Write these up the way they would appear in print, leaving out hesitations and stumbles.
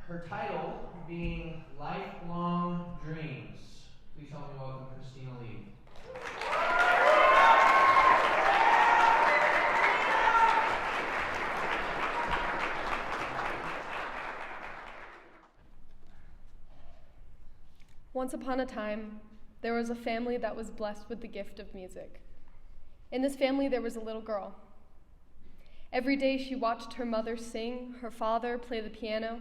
her title being Lifelong Dreams. Please help me welcome Christina Leigh. Once upon a time, there was a family that was blessed with the gift of music. In this family, there was a little girl. Every day she watched her mother sing, her father play the piano,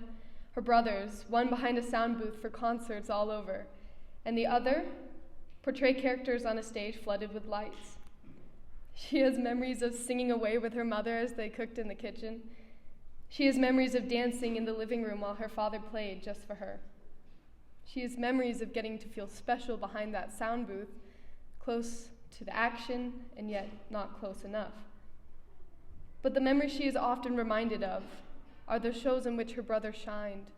her brothers, one behind a sound booth for concerts all over, and the other portray characters on a stage flooded with lights. She has memories of singing away with her mother as they cooked in the kitchen. She has memories of dancing in the living room while her father played just for her. She has memories of getting to feel special behind that sound booth, close to the action and yet not close enough. But the memories she is often reminded of are the shows in which her brother shined.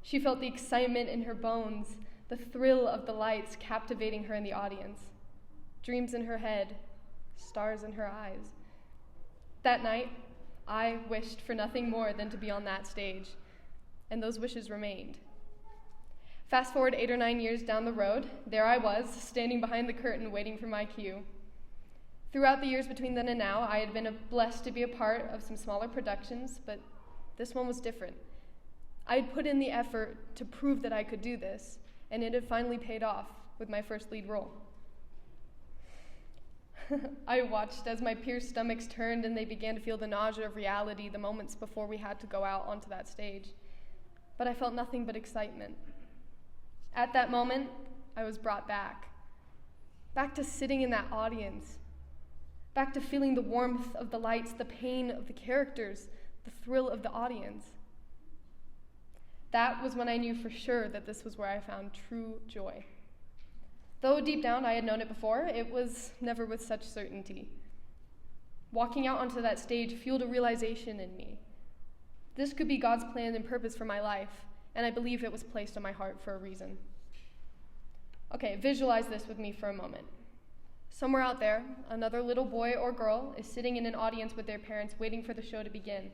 She felt the excitement in her bones, the thrill of the lights captivating her in the audience, dreams in her head, stars in her eyes. That night, I wished for nothing more than to be on that stage, and those wishes remained. Fast forward 8 or 9 years down the road, there I was, standing behind the curtain waiting for my cue. Throughout the years between then and now, I had been blessed to be a part of some smaller productions, but this one was different. I had put in the effort to prove that I could do this, and it had finally paid off with my first lead role. I watched as my peers' stomachs turned and they began to feel the nausea of reality the moments before we had to go out onto that stage. But I felt nothing but excitement. At that moment, I was brought back to sitting in that audience, back to feeling the warmth of the lights, the pain of the characters, the thrill of the audience. That was when I knew for sure that this was where I found true joy. Though deep down I had known it before, it was never with such certainty. Walking out onto that stage fueled a realization in me. This could be God's plan and purpose for my life, and I believe it was placed on my heart for a reason. Okay, visualize this with me for a moment. Somewhere out there, another little boy or girl is sitting in an audience with their parents waiting for the show to begin.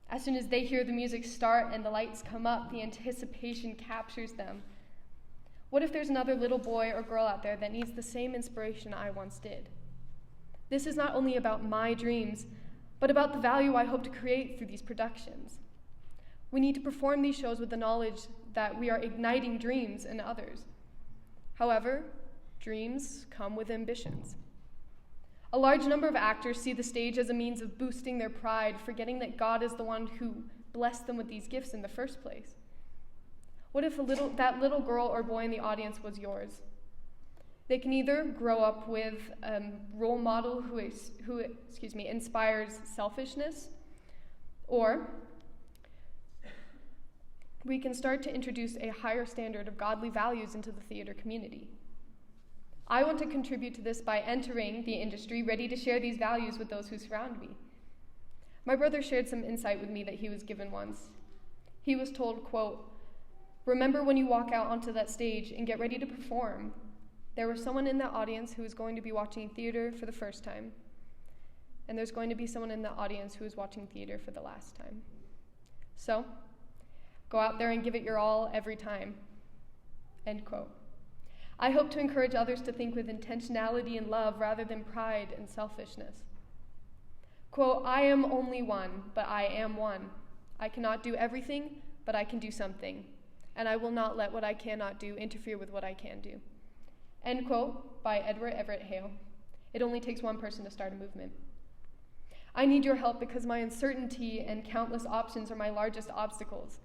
As soon as they hear the music start and the lights come up, the anticipation captures them. What if there's another little boy or girl out there that needs the same inspiration I once did? This is not only about my dreams, but about the value I hope to create through these productions. We need to perform these shows with the knowledge that we are igniting dreams in others. However, dreams come with ambitions. A large number of actors see the stage as a means of boosting their pride, forgetting that God is the one who blessed them with these gifts in the first place. What if that little girl or boy in the audience was yours? They can either grow up with a role model who inspires selfishness, or we can start to introduce a higher standard of godly values into the theater community. I want to contribute to this by entering the industry ready to share these values with those who surround me. My brother shared some insight with me that he was given once. He was told, quote, "Remember when you walk out onto that stage and get ready to perform, there was someone in that audience who is going to be watching theater for the first time, and there's going to be someone in the audience who is watching theater for the last time. So, go out there and give it your all every time." End quote. I hope to encourage others to think with intentionality and love rather than pride and selfishness. Quote, "I am only one, but I am one. I cannot do everything, but I can do something, and I will not let what I cannot do interfere with what I can do." End quote by Edward Everett Hale. It only takes one person to start a movement. I need your help because my uncertainty and countless options are my largest obstacles.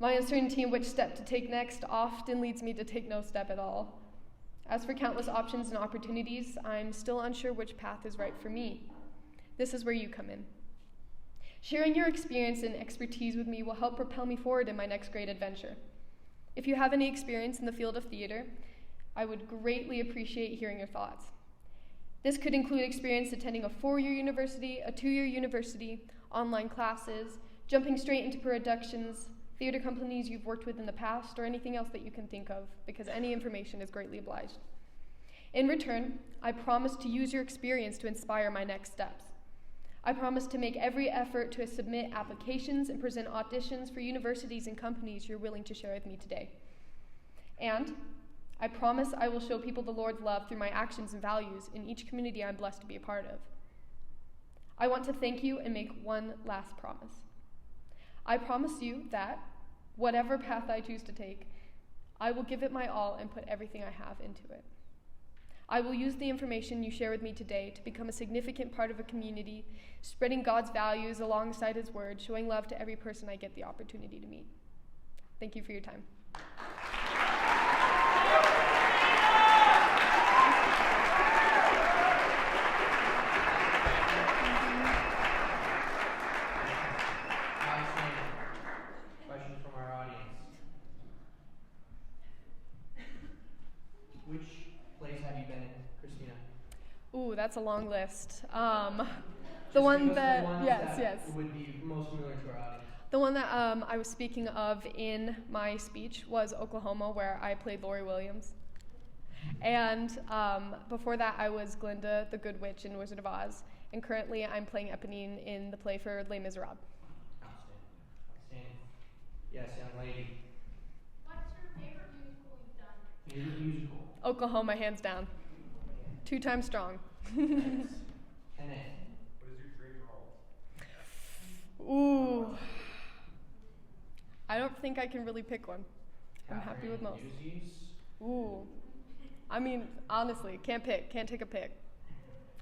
My uncertainty in which step to take next often leads me to take no step at all. As for countless options and opportunities, I'm still unsure which path is right for me. This is where you come in. Sharing your experience and expertise with me will help propel me forward in my next great adventure. If you have any experience in the field of theater, I would greatly appreciate hearing your thoughts. This could include experience attending a 4-year university, a 2-year university, online classes, jumping straight into productions, theater companies you've worked with in the past, or anything else that you can think of, because any information is greatly obliged. In return, I promise to use your experience to inspire my next steps. I promise to make every effort to submit applications and present auditions for universities and companies you're willing to share with me today. And I promise I will show people the Lord's love through my actions and values in each community I'm blessed to be a part of. I want to thank you and make one last promise. I promise you that, whatever path I choose to take, I will give it my all and put everything I have into it. I will use the information you share with me today to become a significant part of a community, spreading God's values alongside His Word, showing love to every person I get the opportunity to meet. Thank you for your time. Questions from our audience? Which place have you been in, Christina? Ooh, that's a long list. Just The one give us that, the ones yes, that yes. would be most familiar to our audience. The one that I was speaking of in my speech was Oklahoma, where I played Lori Williams. And before that, I was Glinda, the Good Witch in Wizard of Oz. And currently, I'm playing Eponine in the play for Les Miserables. Outstanding. Yes, young lady. What's your favorite musical you've done? Favorite musical? Oklahoma, hands down. 2 times strong. Kenneth. What is your dream role? Ooh. I don't think I can really pick one. I'm happy with most. Newsies. Ooh. I mean, honestly, can't pick. Can't take a pick.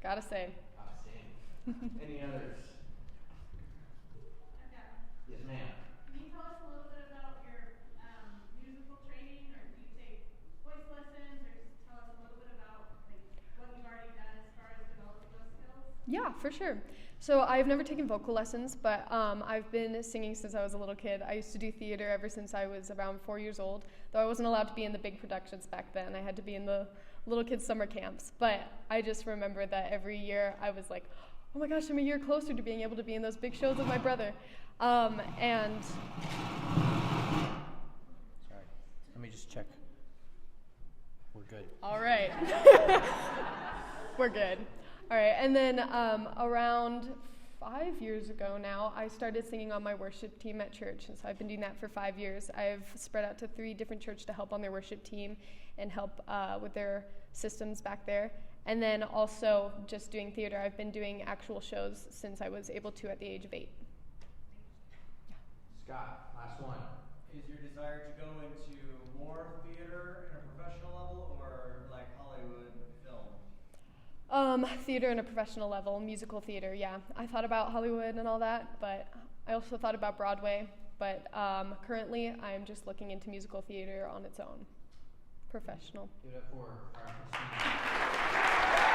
Gotta say. Outstanding. Any others? I've got one. Yes, ma'am. Can you tell us a little bit about your musical training, or do you take voice lessons, or just tell us a little bit about like what you've already done as far as developing those skills? Yeah, for sure. So I've never taken vocal lessons, but I've been singing since I was a little kid. I used to do theater ever since I was around 4 years old, though I wasn't allowed to be in the big productions back then. I had to be in the little kids' summer camps. But I just remember that every year I was like, oh my gosh, I'm a year closer to being able to be in those big shows with my brother. And Sorry. Let me just check. We're good. all right. We're good. All right, and then around 5 years ago now, I started singing on my worship team at church, and so I've been doing that for 5 years. I've spread out to 3 different churches to help on their worship team and help with their systems back there. And then also just doing theater. I've been doing actual shows since I was able to at the age of 8. Scott, last one. Is your desire to go into more theater at a professional level or like Hollywood film? Theater and a professional level, musical theater, yeah. I thought about Hollywood and all that, but I also thought about Broadway. But currently, I'm just looking into musical theater on its own. Professional. Give it up for our Christina.